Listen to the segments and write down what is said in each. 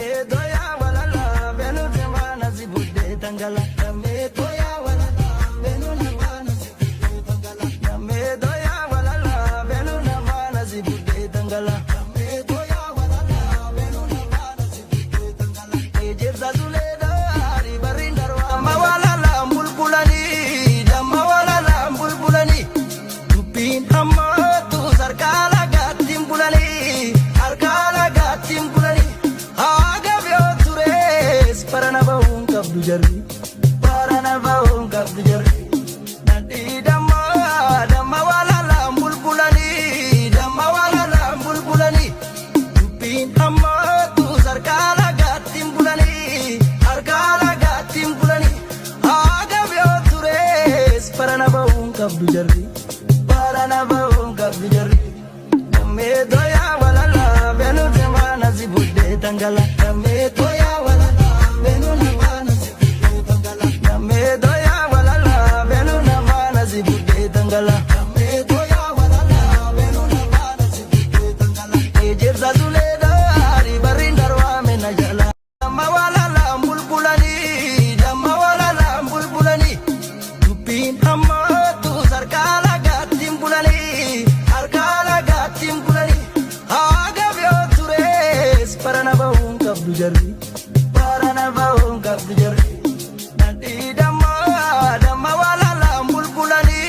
Namni doya walala benu demana zibude tangala. Namni doya walala benu namana zibude tangala. Namni doya walala benu namana zibude tangala. Namni doya walala benu namana zibude tangala. Ejirza zuleda hari barindarwa mawalala bulbulani damma walala bulbulani. Tupin amma tu sarkala gatim bulani arkala gatim bulani. Paranabahun kabdu jarri nanti damma walala bulbulani damma walala bulbulani tupin amma tu sarkala gatim bulani arkala gatim bulani agabyo tures paranabahun kabdu jarri namme doya walala benu demana zibude tangala namme doya walala benu namana zibude tangala namme doya walala benu namana zibude tangala namme doya walala benu namana zibude tangala ejirza zuleda hari barindarwa menajala damma walala bulbulani tupin amma tu sarkala gatim bulani arkala gatim bulani agabyo tures paranabahun kabdu jarri nanti damma walala bulbulani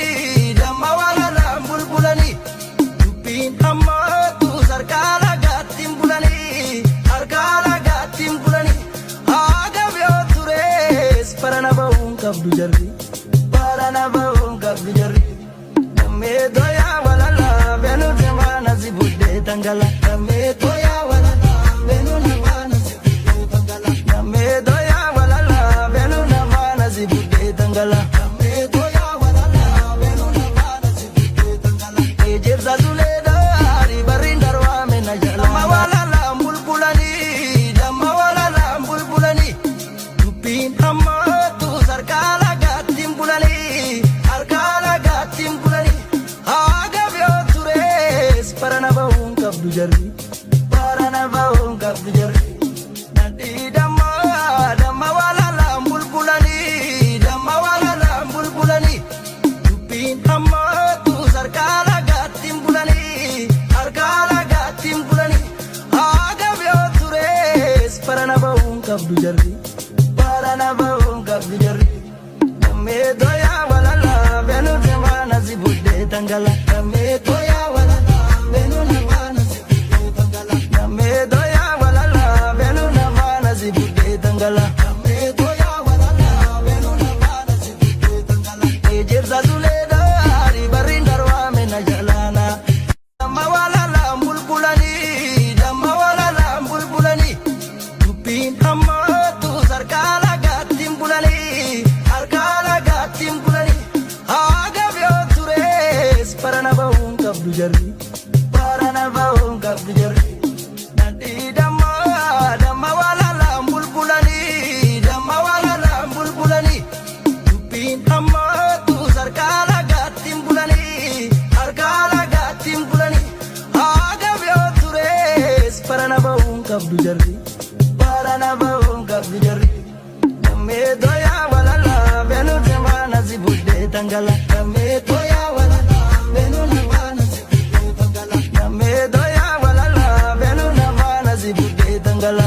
tupin amma tu sarkala gatim bulani arkala gatim bulani agabyo tures paranabahun kabdu jarri namme doya walala benu demana zibude tangala namme doya walala benu namana zibude tangala namme doya walala benu namana zibude tangala namme doya walala benu namana zibude tangala ejirza zuleda hari barindarwa menajala damma walala bulbulani tupin amma tu sarkala gatim bulani arkala gatim bulani agabyo tures paranabahun kabdu jarri nanti damma walala bulbulani tupin amma tu sarkala gatim bulani arkala gatim bulani agabyo tures paranabahun kabdu jarri namme doya walala benu demana zibude tangala namme doya walala benu namana zibude tangala namme doya walala benu namana zibude tangala namme doya walala benu namana zibude tangala ejirza zuleda hari barindarwa menajalana damma walala bulbulani tupin amma tu sarkala gatim bulani arkala gatim bulani agabyo tures paranabahun kabdu jarri nanti damma walala bulbulani tupin amma tu sarkala gatim bulani arkala gatim bulani agabyo tures paranabahun kabdu jarri namme doya walala benu demana zibude tangala namme doya walala benu namana zibude tangala namme doya walala benu namana zibude tangala